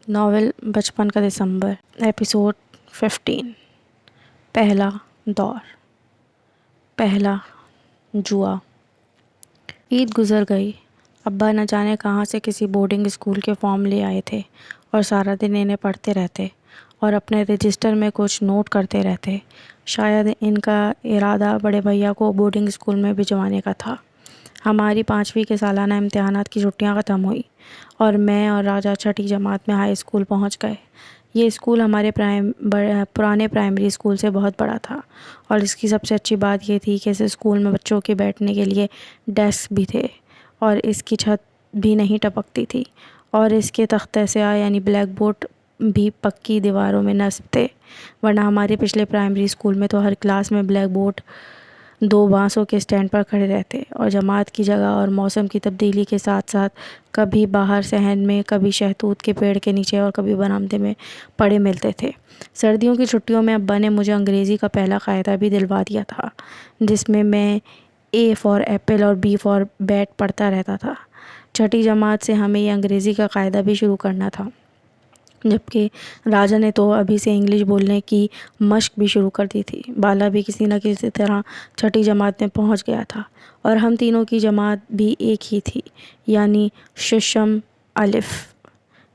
Novel بچپن کا دسمبر، episode 15۔ پہلا دور، پہلا جوا۔ عید گزر گئی۔ ابا نہ جانے کہاں سے کسی بورڈنگ اسکول کے فارم لے آئے تھے اور سارا دن انہیں پڑھتے رہتے اور اپنے رجسٹر میں کچھ نوٹ کرتے رہتے۔ شاید ان کا ارادہ بڑے بھیا کو بورڈنگ اسکول میں بھجوانے کا تھا۔ ہماری 5ویں کے سالانہ امتحانات کی چھٹیاں ختم ہوئیں اور میں اور راجا چھٹی جماعت میں ہائی اسکول پہنچ گئے۔ یہ اسکول ہمارے پرانے پرائمری اسکول سے بہت بڑا تھا اور اس کی سب سے اچھی بات یہ تھی کہ اس اسکول میں بچوں کے بیٹھنے کے لیے ڈیسک بھی تھے اور اس کی چھت بھی نہیں ٹپکتی تھی اور اس کے تختہ سیاہ یعنی بلیک بورڈ بھی پکی دیواروں میں نصب تھے، ورنہ ہمارے پچھلے پرائمری اسکول میں تو ہر کلاس میں بلیک بورڈ 2 بانسوں کے سٹینڈ پر کھڑے رہتے اور جماعت کی جگہ اور موسم کی تبدیلی کے ساتھ ساتھ کبھی باہر صحن میں، کبھی شہتوت کے پیڑ کے نیچے اور کبھی برآمدے میں پڑے ملتے تھے۔ سردیوں کی چھٹیوں میں ابا نے مجھے انگریزی کا پہلا قاعدہ بھی دلوا دیا تھا، جس میں اے فار ایپل اور بی فار بیٹ پڑھتا رہتا تھا۔ چھٹی جماعت سے ہمیں یہ انگریزی کا قاعدہ بھی شروع کرنا تھا، جبکہ راجا نے تو ابھی سے انگلش بولنے کی مشق بھی شروع کر دی تھی۔ بالا بھی کسی نہ کسی طرح چھٹی جماعت میں پہنچ گیا تھا اور ہم تینوں کی جماعت بھی ایک ہی تھی، یعنی ششم الف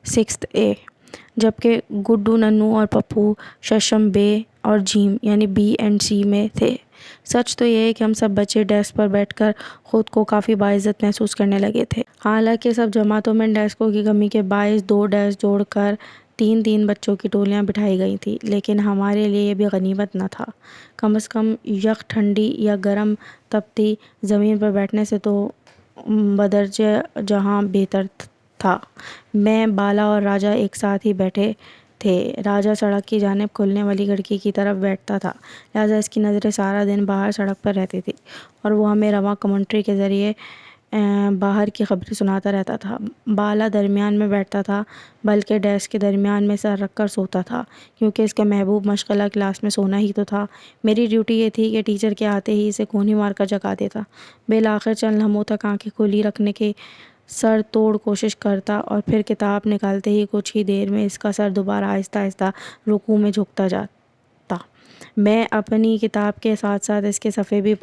6th A، جبکہ گڈو، ننو اور پپو ششم بے اور جیم یعنی B اینڈ C میں تھے۔ سچ تو یہ ہے کہ ہم سب بچے ڈیسک پر بیٹھ کر خود کو کافی باعزت محسوس کرنے لگے تھے۔ حالانکہ سب جماعتوں میں ڈیسکوں کی کمی کے باعث 2 ڈیسک جوڑ کر 3 بچوں کی ٹولیاں بٹھائی گئی تھیں، لیکن ہمارے لیے یہ بھی غنیمت نہ تھا۔ کم از کم یک ٹھنڈی یا گرم تپتی زمین پر بیٹھنے سے تو بدرجہ جہاں بہتر تھا۔ میں، بالا اور راجا ایک ساتھ ہی بیٹھے تھے۔ راجا سڑک کی جانب کھلنے والی کھڑکی کی طرف بیٹھتا تھا، لہٰذا اس کی نظریں سارا دن باہر سڑک پر رہتی تھیں اور وہ ہمیں رواں کمنٹری کے ذریعے باہر کی خبریں سناتا رہتا تھا۔ بالا درمیان میں بیٹھتا تھا، بلکہ ڈیسک کے درمیان میں سر رکھ کر سوتا تھا، کیونکہ اس کا محبوب مشغلہ کلاس میں سونا ہی تو تھا۔ میری ڈیوٹی یہ تھی کہ ٹیچر کے آتے ہی اسے کونی مار کر جگا دیتا، بالآخر چند لمحوں تک آنکھیں کھلی رکھنے کی سر توڑ کوشش کرتا اور پھر کتاب نکالتے ہی کچھ ہی دیر میں اس کا سر دوبارہ آہستہ آہستہ رکوع میں جھکتا جاتا۔ میں اپنی کتاب کے ساتھ ساتھ اس کے صفحے بھی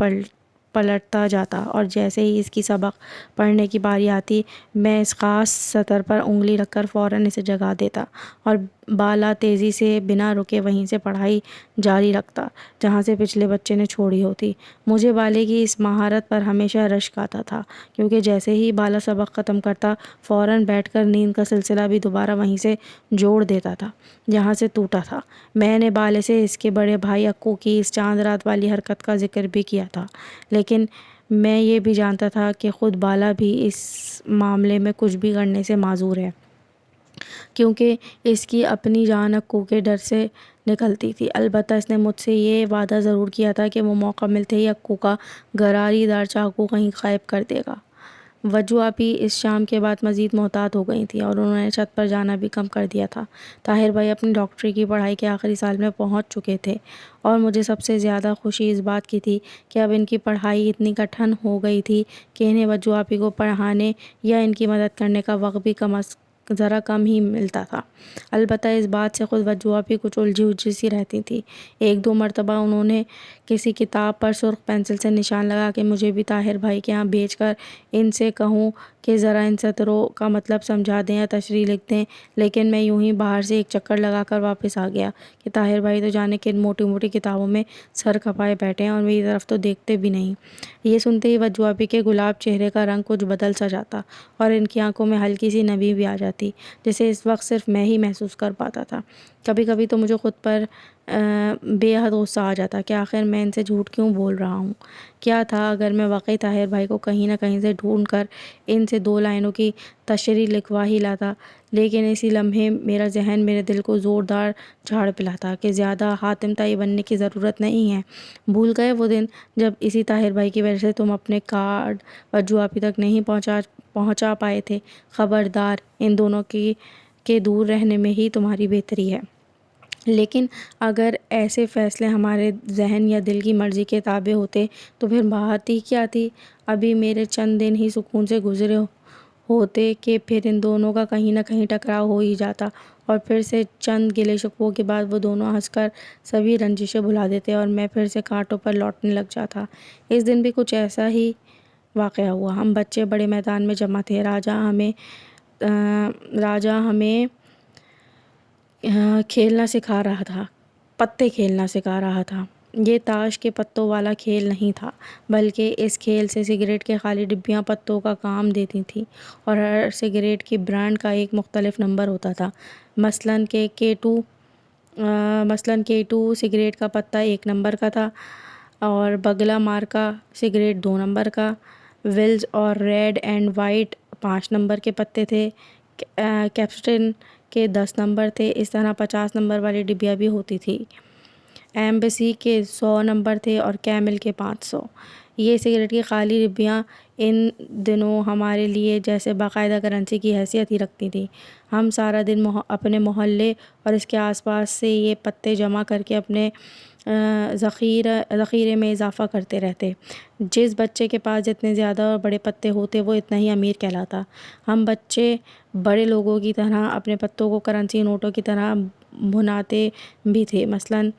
پلٹتا جاتا اور جیسے ہی اس کی سبق پڑھنے کی باری آتی، میں اس خاص سطر پر انگلی رکھ کر فوراً اسے جگا دیتا اور بالا تیزی سے بنا رکے وہیں سے پڑھائی جاری رکھتا جہاں سے پچھلے بچے نے چھوڑی ہوتی۔ مجھے بالے کی اس مہارت پر ہمیشہ رشک آتا تھا، کیونکہ جیسے ہی بالا سبق ختم کرتا، فوراً بیٹھ کر نیند کا سلسلہ بھی دوبارہ وہیں سے جوڑ دیتا تھا جہاں سے ٹوٹا تھا۔ میں نے بالے سے اس کے بڑے بھائی اکو کی اس چاند رات والی حرکت کا ذکر بھی کیا تھا، لیکن میں یہ بھی جانتا تھا کہ خود بالا بھی اس معاملے میں کچھ بھی کرنے سے معذور ہے، کیونکہ اس کی اپنی جان اکو کے ڈر سے نکلتی تھی۔ البتہ اس نے مجھ سے یہ وعدہ ضرور کیا تھا کہ وہ موقع ملتے ہی اکو کا گراری دار چاقو کہیں غائب کر دے گا۔ وجو آپی اس شام کے بعد مزید محتاط ہو گئی تھیں اور انہوں نے چھت پر جانا بھی کم کر دیا تھا۔ طاہر بھائی اپنی ڈاکٹری کی پڑھائی کے آخری سال میں پہنچ چکے تھے اور مجھے سب سے زیادہ خوشی اس بات کی تھی کہ اب ان کی پڑھائی اتنی کٹھن ہو گئی تھی کہ انہیں وجو آپی کو پڑھانے یا ان کی مدد کرنے کا وقت بھی ذرا کم ہی ملتا تھا۔ البتہ اس بات سے خود وجو آپی کچھ الجھی سی رہتی تھی۔ 1-2 مرتبہ انہوں نے کسی کتاب پر سرخ پینسل سے نشان لگا کہ مجھے بھی طاہر بھائی کے ہاں بھیج کر ان سے کہوں کہ ذرا ان سطروں کا مطلب سمجھا دیں یا تشریح لکھ دیں، لیکن میں یوں ہی باہر سے ایک چکر لگا کر واپس آ گیا کہ طاہر بھائی تو جانے کن موٹی موٹی کتابوں میں سر کھپائے بیٹھے ہیں اور میری طرف تو دیکھتے بھی نہیں۔ یہ سنتے ہی وجو آپی کے گلاب چہرے کا رنگ کچھ بدل سا جاتا اور ان کی آنکھوں میں ہلکی سی نمی بھی آ جاتی، جسے اس وقت صرف میں ہی محسوس کر پاتا تھا۔ کبھی کبھی تو مجھے خود پر بے حد غصہ آ جاتا کہ آخر میں ان سے جھوٹ کیوں بول رہا ہوں۔ کیا تھا اگر میں واقعی طاہر بھائی کو کہیں نہ کہیں سے ڈھونڈ کر ان سے 2 لائنوں کی تشریح لکھوا ہی لاتا، لیکن اسی لمحے میرا ذہن میرے دل کو زوردار جھاڑ پلاتا کہ زیادہ حاتم طائی بننے کی ضرورت نہیں ہے۔ بھول گئے وہ دن جب اسی طاہر بھائی کی وجہ سے تم اپنے کارڈ وجو آپی تک نہیں پہنچا پائے تھے۔ خبردار، ان دونوں کے دور رہنے میں ہی تمہاری بہتری ہے۔ لیکن اگر ایسے فیصلے ہمارے ذہن یا دل کی مرضی کے تابع ہوتے تو پھر بات ہی کیا تھی؟ ابھی میرے چند دن ہی سکون سے گزرے ہوتے کہ پھر ان دونوں کا کہیں نہ کہیں ٹکراؤ ہو ہی جاتا، اور پھر سے چند گلے شکووں کے بعد وہ دونوں ہنس کر سبھی رنجشیں بھلا دیتے اور میں پھر سے کانٹوں پر لوٹنے لگ جاتا۔ اس دن بھی کچھ ایسا ہی واقعہ ہوا۔ ہم بچے بڑے میدان میں جمع تھے۔ راجا ہمیں کھیلنا سکھا رہا تھا، پتے کھیلنا سکھا رہا تھا۔ یہ تاش کے پتوں والا کھیل نہیں تھا، بلکہ اس کھیل سے سگریٹ کے خالی ڈبیاں پتوں کا کام دیتی تھیں، اور ہر سگریٹ کی برانڈ کا ایک مختلف نمبر ہوتا تھا۔ مثلاً K2 سگریٹ کا پتا 1 نمبر کا تھا، اور بگلا مارکا سگریٹ 2 نمبر کا، ویلز اور ریڈ اینڈ وائٹ 5 نمبر کے پتے تھے، کیپسٹن کے 10 نمبر تھے۔ اس طرح 50 نمبر والی ڈبیاں بھی ہوتی تھی۔ ایمبیسی کے 100 نمبر تھے اور کیمل کے 500۔ یہ سگریٹ کی خالی ڈبیاں ان دنوں ہمارے لیے جیسے باقاعدہ کرنسی کی حیثیت ہی رکھتی تھیں۔ ہم سارا دن اپنے محلے اور اس کے آس پاس سے یہ پتے جمع کر کے اپنے ذخیرے میں اضافہ کرتے رہتے۔ جس بچے کے پاس جتنے زیادہ اور بڑے پتے ہوتے وہ اتنا ہی امیر کہلاتا۔ ہم بچے بڑے لوگوں کی طرح اپنے پتوں کو کرنسی نوٹوں کی طرح بھناتے بھی تھے۔ مثلاً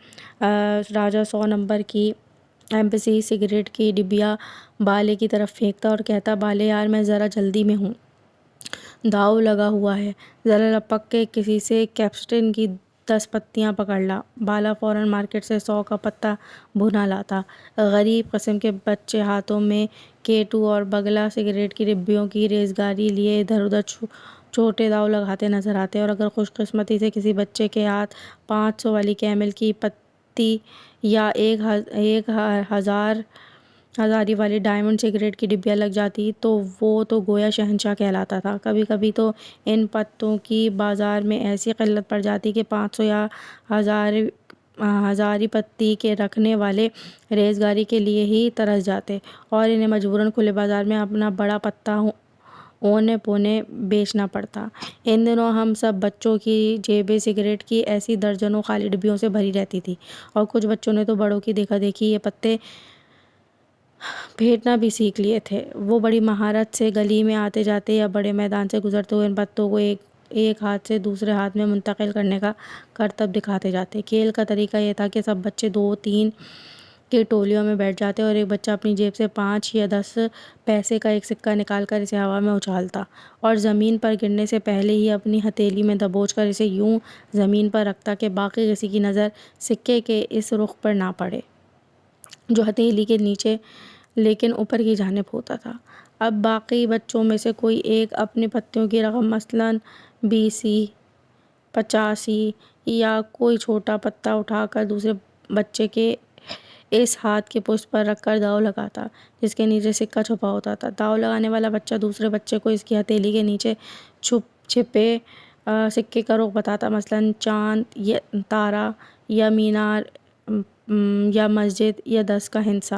راجا 100 نمبر کی ایمبیسی سگریٹ کی ڈبیا بالے کی طرف پھینکتا اور کہتا، بالے یار میں ذرا جلدی میں ہوں، داؤ لگا ہوا ہے، ذرا لپک کے کسی سے کیپسٹن کی 10 پتیاں پکڑ لا۔ بالا فوراً مارکیٹ سے 100 کا پتا بھنا لاتا۔ غریب قسم کے بچے ہاتھوں میں K2 اور بگلا سگریٹ کی ڈبیوں کی ریزگاری لیے ادھر ادھر چھوٹے داؤ لگاتے نظر آتے، اور اگر خوش قسمتی سے کسی بچے کے ہاتھ 500 والی کیمل کی پتی یا 1000 والی ڈائمنڈ سگریٹ کی ڈبیا لگ جاتی تو وہ تو گویا شہنشاہ کہلاتا تھا۔ کبھی کبھی تو ان پتوں کی بازار میں ایسی قلت پڑ جاتی کہ 500 یا 1000 پتی کے رکھنے والے ریزگاری کے لیے ہی ترس جاتے، اور انہیں مجبوراً کھلے بازار میں اپنا بڑا پتا اونے پونے بیچنا پڑتا۔ ان دنوں ہم سب بچوں کی جیبیں سگریٹ کی ایسی درجنوں خالی ڈبیوں سے بھری رہتی تھی، اور کچھ بچوں نے تو بڑوں کی دیکھا دیکھی یہ پتے پھینکنا بھی سیکھ لیے تھے۔ وہ بڑی مہارت سے گلی میں آتے جاتے یا بڑے میدان سے گزرتے ہوئے ان پتوں کو ایک ہاتھ سے دوسرے ہاتھ میں منتقل کرنے کا کرتب دکھاتے جاتے۔ کھیل کا طریقہ یہ تھا کہ سب بچے 2-3 کی ٹولیوں میں بیٹھ جاتے، اور ایک بچہ اپنی جیب سے 5 یا 10 پیسے کا ایک سکہ نکال کر اسے ہوا میں اچھالتا، اور زمین پر گرنے سے پہلے ہی اپنی ہتھیلی میں دبوچ کر اسے یوں زمین پر رکھتا کہ باقی کسی کی نظر سکے کے اس رخ پر نہ پڑے جو ہتھیلی کے نیچے لیکن اوپر کی جانب ہوتا تھا۔ اب باقی بچوں میں سے کوئی ایک اپنے پتوں کی رقم مثلاً 20 85 یا کوئی چھوٹا پتا اٹھا کر دوسرے بچے کے اس ہاتھ کے پشت پر رکھ کر داؤ لگاتا جس کے نیچے سکہ چھپا ہوتا تھا۔ داؤ لگانے والا بچہ دوسرے بچے کو اس کی ہتھیلی کے نیچے چھپے سکے کا رخ بتاتا، مثلاً چاند یا تارا یا مینار یا مسجد یا 10 کا ہندسہ،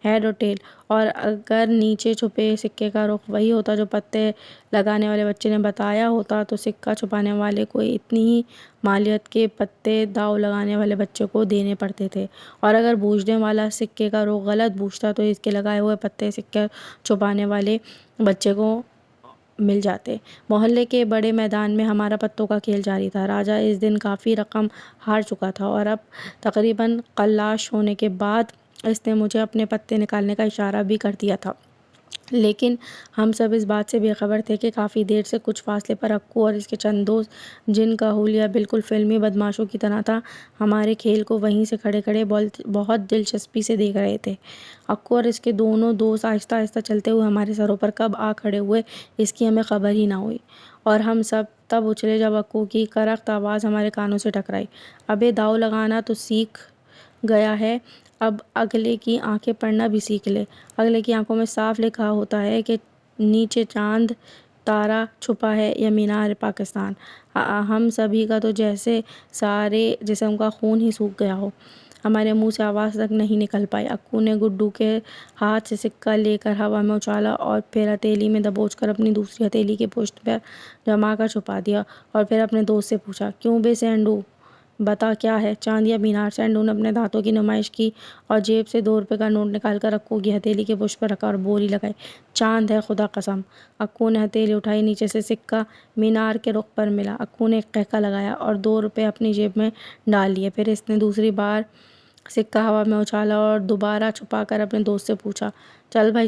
ہیڈ اور ٹیل، اور اگر نیچے چھپے سکے کا رخ وہی ہوتا جو پتے لگانے والے بچے نے بتایا ہوتا تو سکہ چھپانے والے کو اتنی ہی مالیت کے پتے داؤ لگانے والے بچے کو دینے پڑتے تھے، اور اگر بوجھنے والا سکے کا رخ غلط بوجھتا تو اس کے لگائے ہوئے پتے سکہ چھپانے والے بچے کو مل جاتے۔ محلے کے بڑے میدان میں ہمارا پتوں کا کھیل جاری تھا۔ راجا اس دن کافی رقم ہار چکا تھا، اور اب تقریباً قلاش ہونے کے بعد اس نے مجھے اپنے پتے نکالنے کا اشارہ بھی کر دیا تھا، لیکن ہم سب اس بات سے بے خبر تھے کہ کافی دیر سے کچھ فاصلے پر اکو اور اس کے چند دوست، جن کا حلیہ بالکل فلمی بدماشوں کی طرح تھا، ہمارے کھیل کو وہیں سے کھڑے کھڑے بہت دلچسپی سے دیکھ رہے تھے۔ اکو اور اس کے دونوں دوست آہستہ آہستہ چلتے ہوئے ہمارے سروں پر کب آ کھڑے ہوئے اس کی ہمیں خبر ہی نہ ہوئی، اور ہم سب تب اچھلے جب اکو کی کرخت آواز ہمارے کانوں سے ٹکرائی، ابے داؤ لگانا تو سیکھ گیا ہے، اب اگلے کی آنکھیں پڑھنا بھی سیکھ لے۔ اگلے کی آنکھوں میں صاف لکھا ہوتا ہے کہ نیچے چاند تارا چھپا ہے یا مینار پاکستان۔ ہم سبھی کا تو جیسے سارے جسم کا خون ہی سوکھ گیا ہو، ہمارے منہ سے آواز تک نہیں نکل پائی۔ اکو نے گڈو کے ہاتھ سے سکہ لے کر ہوا میں اچھالا اور پھر ہتھیلی میں دبوچ کر اپنی دوسری ہتھیلی کے پشت پر جما کر چھپا دیا، اور پھر اپنے دوست سے پوچھا، کیوں بے سینڈو، بتا کیا ہے؟ چاند یا مینار؟ سینڈو نے اپنے دانتوں کی نمائش کی اور جیب سے 2 روپے کا نوٹ نکال کر اکو کی ہتھیلی کے پشت پر رکھا اور بولی لگائی، چاند ہے خدا قسم۔ اکو نے ہتھیلی اٹھائی، نیچے سے سکہ مینار کے رخ پر ملا۔ اکو نے ایک قہقہ لگایا اور 2 روپے اپنی جیب میں ڈال لیے۔ پھر اس نے دوسری بار سکہ ہوا میں اچھالا اور دوبارہ چھپا کر اپنے دوست سے پوچھا، چل بھائی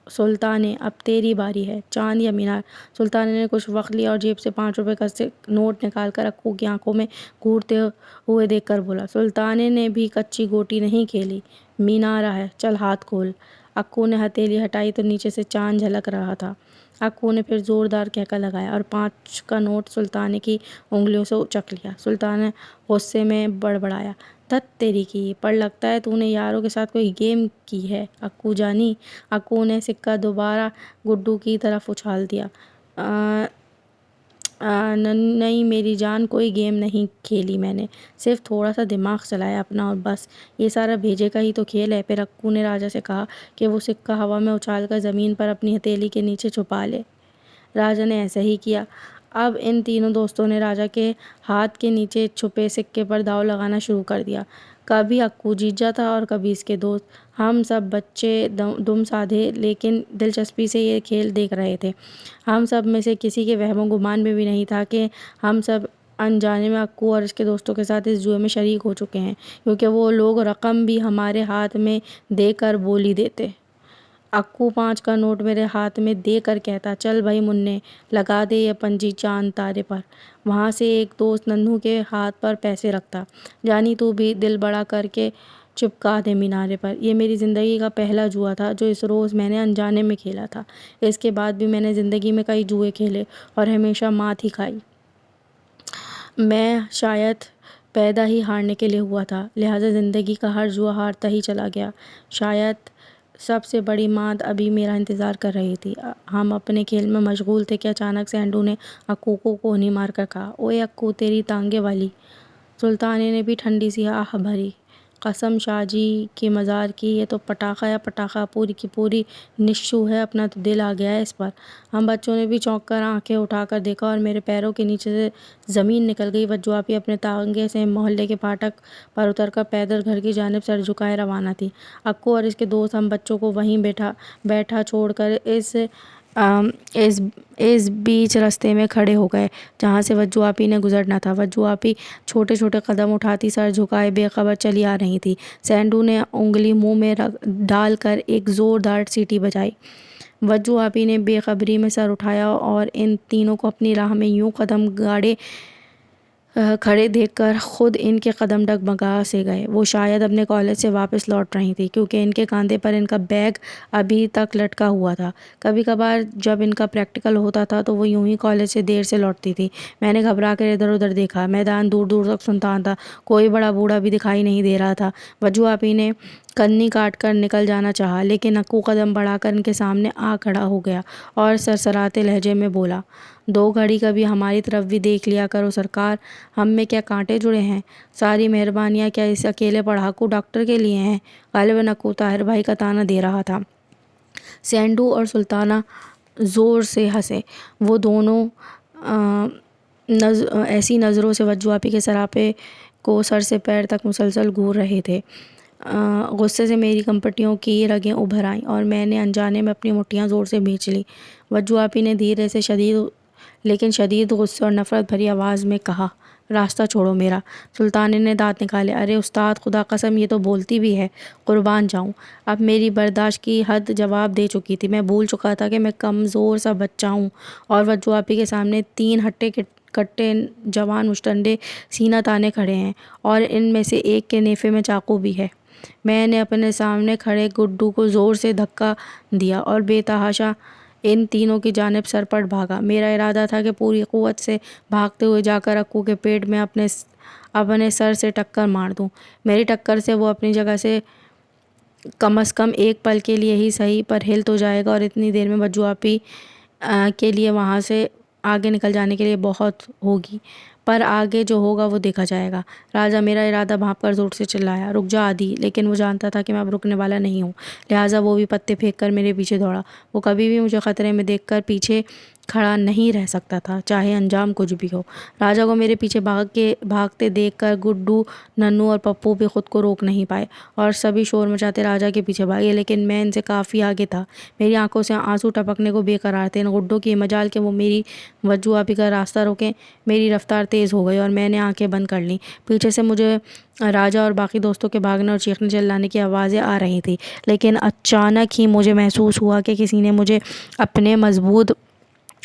سلطانے، اب تیری باری ہے، چاند یا مینار؟ سلطانے نے کچھ وقت لیا اور جیب سے 5 روپے کا نوٹ نکال کر اکو کی آنکھوں میں گھورتے ہوئے دیکھ کر بولا، سلطانے نے بھی کچی گوٹی نہیں کھیلی، مینارہ ہے، چل ہاتھ کھول۔ اکو نے ہتھیلی ہٹائی تو نیچے سے چاند جھلک رہا تھا۔ اکو نے پھر زوردار قہقہ لگایا اور 5 کا نوٹ سلطانے کی انگلیوں سے اچک لیا۔ سلطانے غصے میں بڑبڑایا، دھت تیری کی، پر لگتا ہے تو نے یاروں کے ساتھ کوئی گیم کی ہے اکو جانی۔ اکو نے سکہ دوبارہ گڈو کی طرف اچھال دیا، نہیں میری جان، کوئی گیم نہیں کھیلی میں نے، صرف تھوڑا سا دماغ چلایا اپنا اور بس، یہ سارا بھیجے کا ہی تو کھیل ہے۔ پھر اکو نے راجا سے کہا کہ وہ سکہ ہوا میں اچھال کر زمین پر اپنی ہتھیلی کے نیچے چھپا لے۔ راجا نے ایسا ہی کیا۔ اب ان تینوں دوستوں نے راجا کے ہاتھ کے نیچے چھپے سکے پر داؤ لگانا شروع کر دیا۔ کبھی اکو جیت جاتا اور کبھی اس کے دوست۔ ہم سب بچے دم سادھے لیکن دلچسپی سے یہ کھیل دیکھ رہے تھے۔ ہم سب میں سے کسی کے وہم و گمان میں بھی نہیں تھا کہ ہم سب انجانے میں اکو اور اس کے دوستوں کے ساتھ اس جوئے میں شریک ہو چکے ہیں، کیونکہ وہ لوگ رقم بھی ہمارے ہاتھ میں دے کر بولی دیتے۔ اکو 5 کا نوٹ میرے ہاتھ میں دے کر کہتا، چل بھائی منّے، لگا دے یہ پنجی چاند تارے پر۔ وہاں سے ایک دوست ننھو کے ہاتھ پر پیسے رکھتا، جانی تو بھی دل بڑا کر کے چپکا دے مینارے پر۔ یہ میری زندگی کا پہلا جوا تھا جو اس روز میں نے انجانے میں کھیلا تھا۔ اس کے بعد بھی میں نے زندگی میں کئی جوئے کھیلے اور ہمیشہ مات ہی کھائی۔ میں شاید پیدا ہی ہارنے کے لیے ہوا تھا، لہٰذا زندگی کا ہر جوا ہارتا ہی چلا گیا۔ شاید سب سے بڑی مات ابھی میرا انتظار کر رہی تھی۔ ہم اپنے کھیل میں مشغول تھے کہ اچانک سینڈو نے اکو کو کوہنی مار کر کہا، اوئے اکو تیری ٹانگیں والی۔ سلطانے نے بھی ٹھنڈی سی آہ بھری، قسم شاہ جی کے مزار کی، یہ تو پٹاخہ یا پٹاخہ، پوری کی پوری نشو ہے، اپنا تو دل آ گیا ہے اس پر۔ ہم بچوں نے بھی چونک کر آنکھیں اٹھا کر دیکھا اور میرے پیروں کے نیچے سے زمین نکل گئی۔ وجو آپی اپنے تانگے سے محلے کے پھاٹک پر اتر کر پیدل گھر کی جانب سر جھکائے روانہ تھی۔ اکو اور اس کے دوست ہم بچوں کو وہیں بیٹھا چھوڑ کر اس بیچ رستے میں کھڑے ہو گئے جہاں سے وجو آپی نے گزرنا تھا۔ وجو آپی چھوٹے چھوٹے قدم اٹھاتی سر جھکائے بے خبر چلی آ رہی تھی۔ سینڈو نے انگلی منہ میں ڈال کر ایک زوردار سیٹی بجائی۔ وجو آپی نے بے خبری میں سر اٹھایا اور ان تینوں کو اپنی راہ میں یوں قدم گاڑے کھڑے دیکھ کر خود ان کے قدم ڈگمگا سے گئے۔ وہ شاید اپنے کالج سے واپس لوٹ رہی تھیں، کیونکہ ان کے کاندھے پر ان کا بیگ ابھی تک لٹکا ہوا تھا۔ کبھی کبھار جب ان کا پریکٹیکل ہوتا تھا تو وہ یوں ہی کالج سے دیر سے لوٹتی تھیں۔ میں نے گھبرا کر ادھر ادھر دیکھا، میدان دور دور تک سنسان تھا، کوئی بڑا بوڑھا بھی دکھائی نہیں دے رہا تھا۔ وجو آپی نے کنی کاٹ کر نکل جانا چاہا، لیکن اکو قدم بڑھا کر ان کے سامنے آ کھڑا ہو گیا اور سرسراتے لہجے میں بولا، 2 گھڑی کبھی ہماری طرف بھی دیکھ لیا کرو سرکار، ہم میں کیا کانٹے جڑے ہیں؟ ساری مہربانیاں کیا اس اکیلے پڑھاکو ڈاکٹر کے لیے ہیں؟ غالباً اکو طاہر بھائی کا طعنہ دے رہا تھا۔ سینڈو اور سلطانہ زور سے ہنسے۔ وہ دونوں ایسی نظروں سے وجو آپی کے سراپے کو سر سے پیر تک مسلسل گھور رہے تھے۔ غصے سے میری کمپٹیوں کی رگیں ابھر آئیں اور میں نے انجانے میں اپنی مٹھیاں زور سے بھینچ لیں۔ وجو آپی نے دھیرے سے لیکن شدید غصے اور نفرت بھری آواز میں کہا، راستہ چھوڑو میرا۔ سلطانے نے دانت نکالے، ارے استاد خدا قسم یہ تو بولتی بھی ہے، قربان جاؤں، اب میری برداشت کی حد جواب دے چکی تھی، میں بھول چکا تھا کہ میں کمزور سا بچہ ہوں اور وجو آپی کے سامنے 3 ہٹے کٹے جوان مشٹنڈے سینہ تانے کھڑے ہیں اور ان میں سے ایک کے نیفے میں چاقو بھی ہے۔ میں نے اپنے سامنے کھڑے گڈو کو زور سے دھکا دیا اور بے تحاشا ان تینوں کی جانب سرپٹ بھاگا۔ میرا ارادہ تھا کہ پوری قوت سے بھاگتے ہوئے جا کر اکو کے پیٹ میں اپنے سر سے ٹکر مار دوں۔ میری ٹکر سے وہ اپنی جگہ سے کم از کم ایک پل کے لیے ہی صحیح پر ہل تو جائے گا اور اتنی دیر میں وجو آپی کے لیے وہاں سے آگے نکل جانے کے لیے بہت ہوگی، پر آگے جو ہوگا وہ دیکھا جائے گا۔ راجا میرا ارادہ بھانپ کر زور سے چلایا، رک جا آدھی، لیکن وہ جانتا تھا کہ میں اب رکنے والا نہیں ہوں، لہٰذا وہ بھی پتے پھینک کر میرے پیچھے دوڑا۔ وہ کبھی بھی مجھے خطرے میں دیکھ کر پیچھے کھڑا نہیں رہ سکتا تھا، چاہے انجام کچھ بھی ہو۔ راجا کو میرے پیچھے بھاگتے دیکھ کر گڈو، ننو اور پپو بھی خود کو روک نہیں پائے اور سبھی شور مچاتے راجا کے پیچھے بھاگے، لیکن میں ان سے کافی آگے تھا۔ میری آنکھوں سے آنسو ٹپکنے کو بے قرار تھے۔ گڈو کی مجال کہ وہ میری وجو آپی کا راستہ روکیں۔ میری رفتار تیز ہو گئی اور میں نے آنکھیں بند کر لیں۔ پیچھے سے مجھے راجا اور باقی دوستوں کے بھاگنے اور چیخنے چلانے کی آوازیں آ رہی تھیں، لیکن اچانک ہی مجھے محسوس ہوا کہ کسی نے مجھے اپنے مضبوط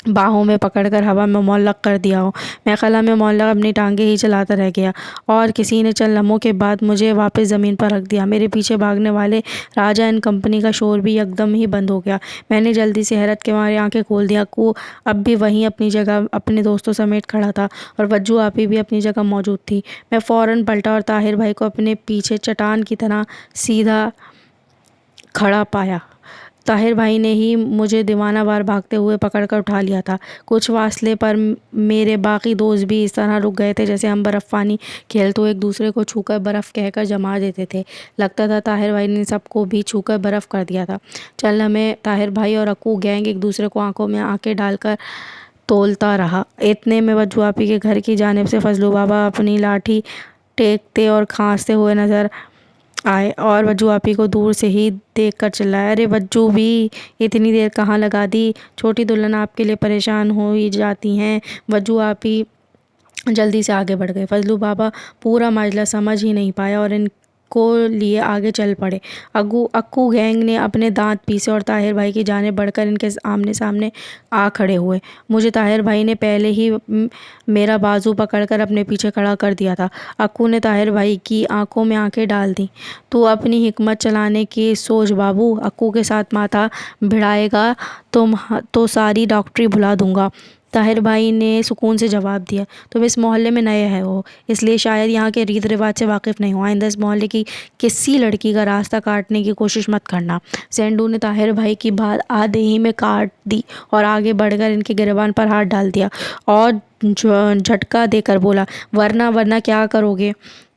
باہوں میں پکڑ کر ہوا میں معلق کر دیا ہو۔ میں خلا میں معلق اپنی ٹانگیں ہی چلاتا رہ گیا اور کسی نے چند لمحوں کے بعد مجھے واپس زمین پر رکھ دیا۔ میرے پیچھے بھاگنے والے راجا اینڈ کمپنی کا شور بھی یکدم ہی بند ہو گیا۔ میں نے جلدی سے حیرت کے مارے آنکھیں کھول دیں۔ اکو اب بھی وہیں اپنی جگہ اپنے دوستوں سمیت کھڑا تھا اور وجو آپی بھی اپنی جگہ موجود تھی۔ میں فوراً پلٹا اور طاہر بھائی کو اپنے پیچھے چٹان کی طرح سیدھا کھڑا پایا۔ طاہر بھائی نے ہی مجھے دیوانہ وار بھاگتے ہوئے پکڑ کر اٹھا لیا تھا۔ کچھ فاصلے پر میرے باقی دوست بھی اس طرح رک گئے تھے جیسے ہم برف پانی کھیلتے ہوئے ایک دوسرے کو چھو کر برف کہہ کر جما دیتے تھے۔ لگتا تھا طاہر بھائی نے سب کو بھی چھو کر برف کر دیا تھا۔ چند لمحے طاہر بھائی اور اکو گینگ ایک دوسرے کو آنکھوں میں آنکھیں ڈال کر تولتا رہا۔ اتنے میں وجو آپی کے گھر کی جانب سے فضلو بابا اپنی لاٹھی ٹیکتے اور کھانستے ہوئے نظر آئے اور وجو آپی کو دور سے ہی دیکھ کر چلائے، ارے وجو بھی، اتنی دیر کہاں لگا دی؟ چھوٹی دلہن آپ کے لیے پریشان ہو ہی جاتی ہیں۔ وجو آپی جلدی سے آگے بڑھ گئے۔ فضلو بابا پورا معاملہ سمجھ ہی نہیں پائے اور ان کو لیے آگے چل پڑے۔ اکو گینگ نے اپنے دانت پیسے اور طاہر بھائی کی جانب بڑھ کر ان کے آمنے سامنے آ کھڑے ہوئے۔ مجھے طاہر بھائی نے پہلے ہی میرا بازو پکڑ کر اپنے پیچھے کھڑا کر دیا تھا۔ اکو نے طاہر بھائی کی آنکھوں میں آنکھیں ڈال دیں۔ تو اپنی حکمت چلانے کی سوچ بابو، اکو کے ساتھ ماتھا بھڑائے گا تو ساری ڈاکٹری بھلا دوں گا۔ طاہر بھائی نے سکون سے جواب دیا، تم اس محلے میں نئے ہو اس لیے شاید یہاں کے ریت رواج سے واقف نہیں ہو۔ آئندہ اس محلے کی کسی لڑکی کا راستہ کاٹنے کی کوشش مت کرنا۔ سینڈو نے طاہر بھائی کی بات آدھے ہی میں کاٹ دی اور آگے بڑھ کر ان کے گریبان پر ہاتھ ڈال دیا اور جھٹکا دے کر بولا، ورنہ کیا کرو گے؟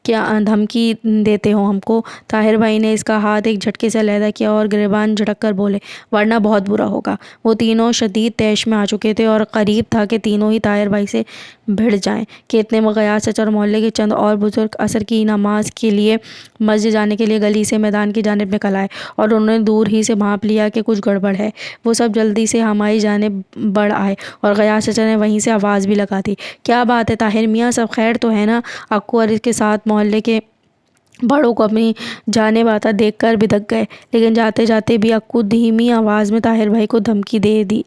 کیا دھمکی دیتے ہو ہم کو؟ طاہر بھائی نے اس کا ہاتھ ایک جھٹکے سے علیحدہ کیا اور گریبان جھٹک کر بولے، ورنہ بہت برا ہوگا۔ وہ تینوں شدید طیش میں آ چکے تھے اور قریب تھا کہ تینوں ہی طاہر بھائی سے بھڑ جائیں کہ اتنے میں غیاث چچا اور محلے کے چند اور بزرگ عصر کی نماز کے لیے مسجد جانے کے لیے گلی سے میدان کی جانب نکل آئے اور انہوں نے دور ہی سے بھانپ لیا کہ کچھ گڑبڑ ہے۔ وہ سب جلدی سے ہماری جانب بڑھ آئے اور غیاث چچا نے وہیں سے آواز بھی لگا دی، کیا بات ہے طاہر میاں، سب خیر تو ہے نا؟ اکو اور اس کے ساتھ محلے کے بڑوں کو اپنی جانب آتا دیکھ کر بدک گئے، لیکن جاتے جاتے بھی اکو دھیمی آواز میں طاہر بھائی کو دھمکی دے دی،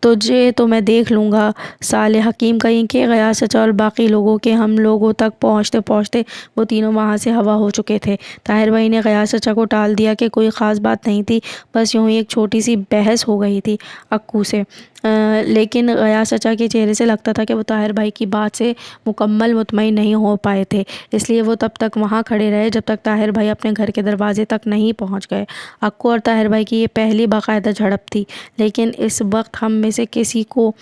تجھے تو میں دیکھ لوں گا سالے حکیم کہیں کے۔ غیاث چچا اور باقی لوگوں کے ہم لوگوں تک پہنچتے وہ تینوں وہاں سے ہوا ہو چکے تھے۔ طاہر بھائی نے غیاث چچا کو ٹال دیا کہ کوئی خاص بات نہیں تھی، بس یوں ہی ایک چھوٹی سی بحث ہو گئی تھی اکو سے، لیکن غیاث چچا کے چہرے سے لگتا تھا کہ وہ طاہر بھائی کی بات سے مکمل مطمئن نہیں ہو پائے تھے، اس لیے وہ تب تک وہاں کھڑے رہے جب تک طاہر بھائی اپنے گھر کے دروازے تک نہیں پہنچ گئے۔ اکو اور طاہر بھائی کی یہ پہلی باقاعدہ جھڑپ تھی، لیکن اس وقت ہم میں سے کسی کو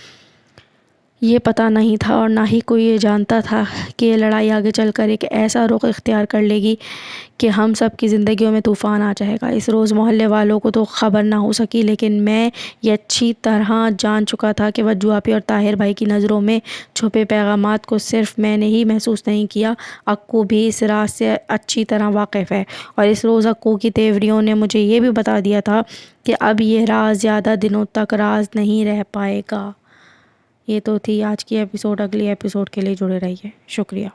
یہ پتہ نہیں تھا اور نہ ہی کوئی یہ جانتا تھا کہ یہ لڑائی آگے چل کر ایک ایسا رخ اختیار کر لے گی کہ ہم سب کی زندگیوں میں طوفان آ جائے گا۔ اس روز محلے والوں کو تو خبر نہ ہو سکی، لیکن میں یہ اچھی طرح جان چکا تھا کہ وجو آپی اور طاہر بھائی کی نظروں میں چھپے پیغامات کو صرف میں نے ہی محسوس نہیں کیا، اکو بھی اس راز سے اچھی طرح واقف ہے، اور اس روز اکو کی تیوریوں نے مجھے یہ بھی بتا دیا تھا کہ اب یہ راز زیادہ دنوں تک راز نہیں رہ پائے گا۔ یہ تو تھی آج کی ایپیسوڈ، اگلی ایپیسوڈ کے لیے جڑے رہیے، شکریہ۔